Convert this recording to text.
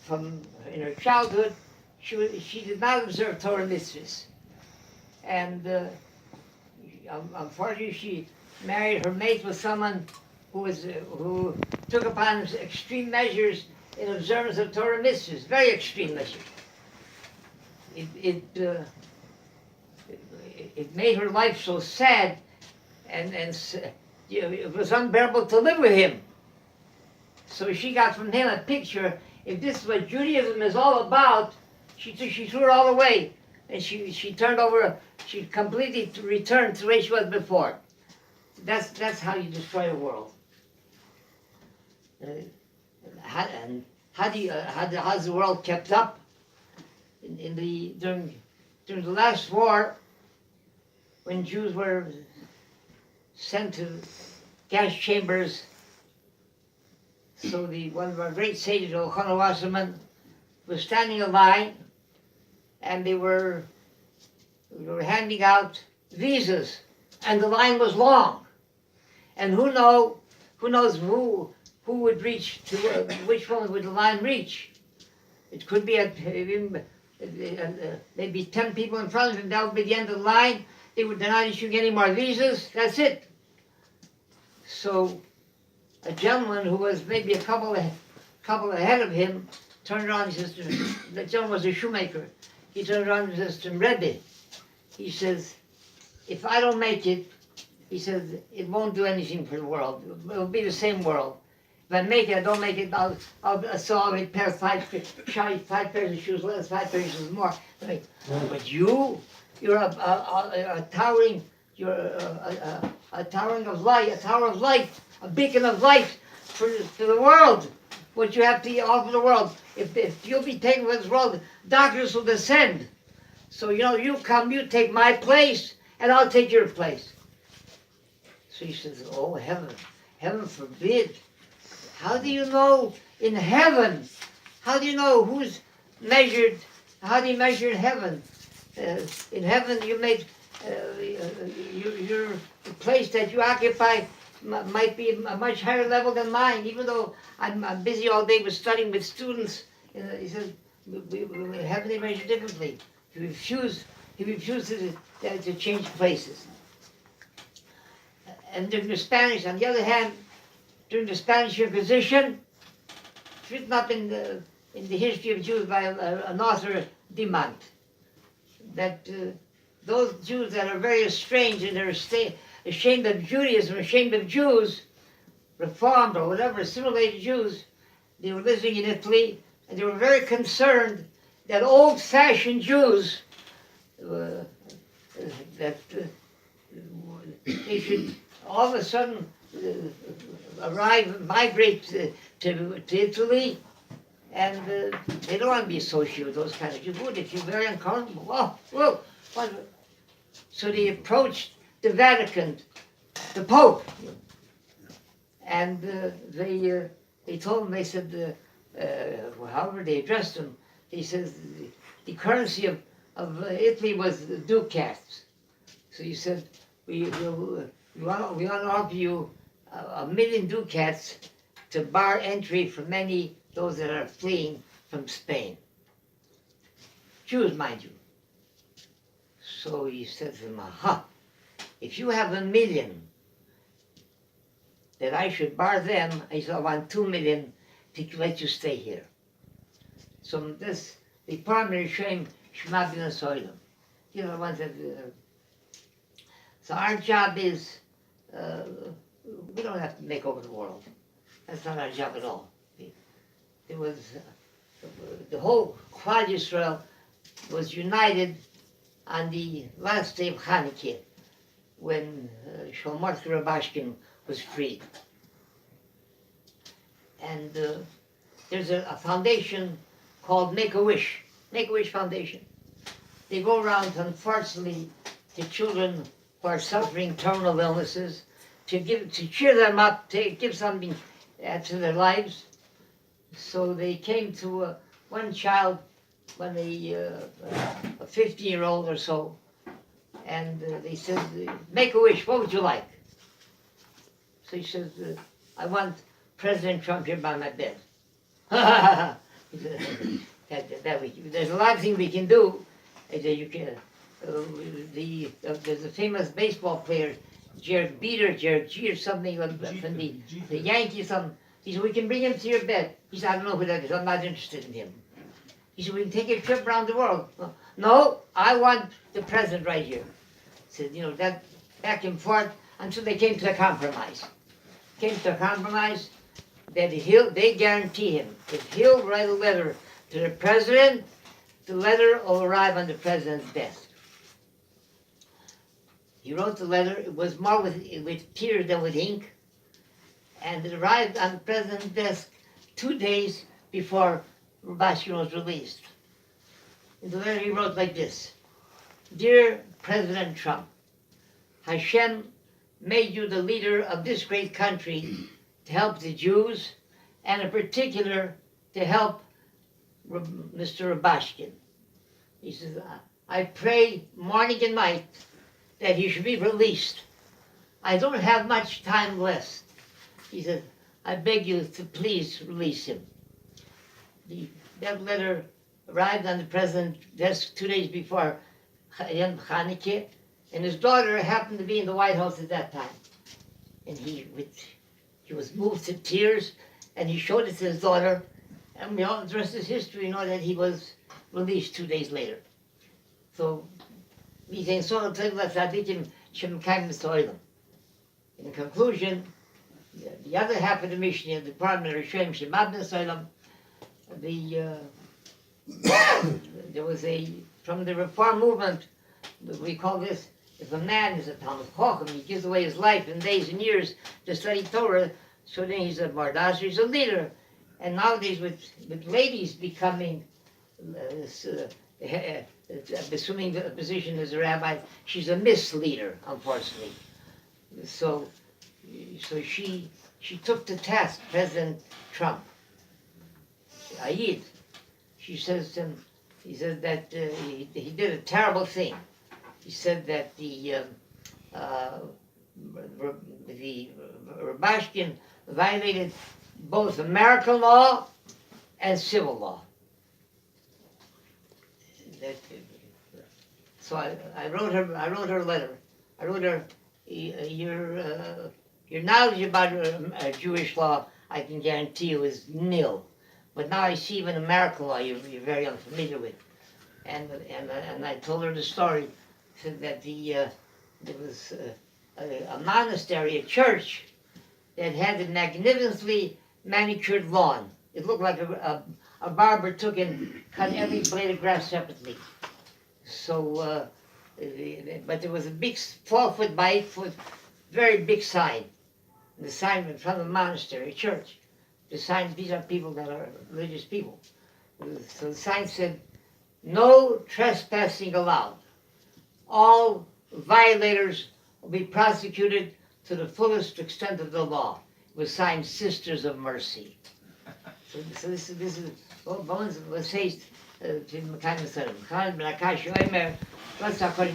from in her childhood, she did not observe Torah mitzvahs, and unfortunately, she married. Her mate was someone who took upon extreme measures in observance of Torah mitzvahs, very extreme measures. It made her life so sad, and it was unbearable to live with him. So she got from him a picture. If this is what Judaism is all about, she threw it all away, and she turned over. She completely returned to the way she was before. That's how you destroy a world. How's the world kept up? During the last war, when Jews were sent to gas chambers, so one of our great sages, Elchanan Wasserman, was standing in line, and they were handing out visas, and the line was long, and who knows who would reach to which one would the line reach? It could be maybe 10 people in front of him. That would be the end of the line. They're not issuing any more visas. That's it. So a gentleman who was maybe a couple ahead of him turned around and says, the gentleman was a shoemaker. He turned around and says to him, Rebbe, he says, if I don't make it, he says, it won't do anything for the world. It'll be the same world. If I make it, I don't make it, I'll repair five pairs of shoes less, 5 pairs of shoes more. But you're a towering of light, a tower of light, a beacon of light for the world. What you have to offer the world. If you'll be taken from this world, darkness will descend. So you come, you take my place, and I'll take your place. So he says, oh heaven forbid. How do you know in heaven? How do you know who's measured? How do you measure in heaven? In heaven, you made your the place that you occupy might be a much higher level than mine. Even though I'm busy all day with studying with students, he says heaven they measure differently. He refuses to change places. And during the Spanish, on the other hand, during the Spanish Inquisition, it's written up in the history of Jews by an author, Dimant, that those Jews that are very estranged and they're ashamed of Judaism, ashamed of Jews, Reformed or whatever, assimilated Jews, they were living in Italy, and they were very concerned that old-fashioned Jews, that they should all of a sudden migrate to Italy, and they don't want to be associated with those kind of Jews. They feel very uncomfortable. Whoa. So they approached the Vatican, the Pope, and they told him, they said, however they addressed him, they said the currency of Italy was the ducats. So he said, we want to offer you 1,000,000 ducats to bar entry for those that are fleeing from Spain. Jews, mind you. So he said to them, if you have 1,000,000 that I should bar them, I said, I want 2,000,000 to let you stay here. So the primary shame should not be Nasoilim. The ones that. So our job is, we don't have to make over the world. That's not our job at all. It was, the whole Klal Yisrael was united on the last day of Hanukkah, when Shlomo Rabashkin was freed. And there's a foundation called Make-A-Wish Foundation. They go around, unfortunately, to children who are suffering terminal illnesses, to cheer them up, to give something to their lives. So they came to one child, when a 15-year-old or so, and they said, make a wish, what would you like? So he says, I want President Trump here by my bed. He said, there's a lot of things we can do. You can, there's a famous baseball player, Jared Jeter, something from the Yankees. He said, we can bring him to your bed. He said, I don't know who that is. I'm not interested in him. He said, we can take a trip around the world. No, I want the president right here. He said, that back and forth until they came to a compromise. That they guarantee him if he'll write a letter to the president, the letter will arrive on the president's desk. He wrote the letter. It was more with tears than with ink, and it arrived on the president's desk 2 days before Rabbi was released. In the letter he wrote like this: Dear President Trump, Hashem made you the leader of this great country to help the Jews, and in particular to help Mr. Rabashkin. He says, I pray morning and night that he should be released. I don't have much time left. He said, I beg you to please release him. That letter arrived on the president's desk 2 days before Hanukkah, and his daughter happened to be in the White House at that time. And he was moved to tears, and he showed it to his daughter, and we all, the rest is history, that he was released 2 days later. So, we say, in conclusion, the other half of the mission, the Department of Rishonim Shemad B'Solam, there was from the Reform movement, we call this, if a man is a Talmud Chacham, he gives away his life and days and years to study Torah, so then he's a Bardash, he's a leader. And nowadays with ladies becoming, assuming the position as a rabbi, she's a misleader, unfortunately. So she took to task President Trump. Ayid. She says to him, he said that he did a terrible thing. He said that the Rabashkin violated both American law and civil law. So I wrote her a letter. I wrote her, your knowledge about Jewish law, I can guarantee you, is nil. But now I see even American law you're very unfamiliar with. And I told her the story, said that there was a monastery, a church, that had a magnificently manicured lawn. It looked like a barber took and cut every blade of grass separately. So, but there was a big 4-foot by 8-foot, very big sign. The sign in front of the monastery, church. The sign, these are people that are religious people. So the sign said, no trespassing allowed. All violators will be prosecuted to the fullest extent of the law. It was signed Sisters of Mercy. So this is what Bones says to Mekan Mesarim. Khan ben Akash Omer, let's talk about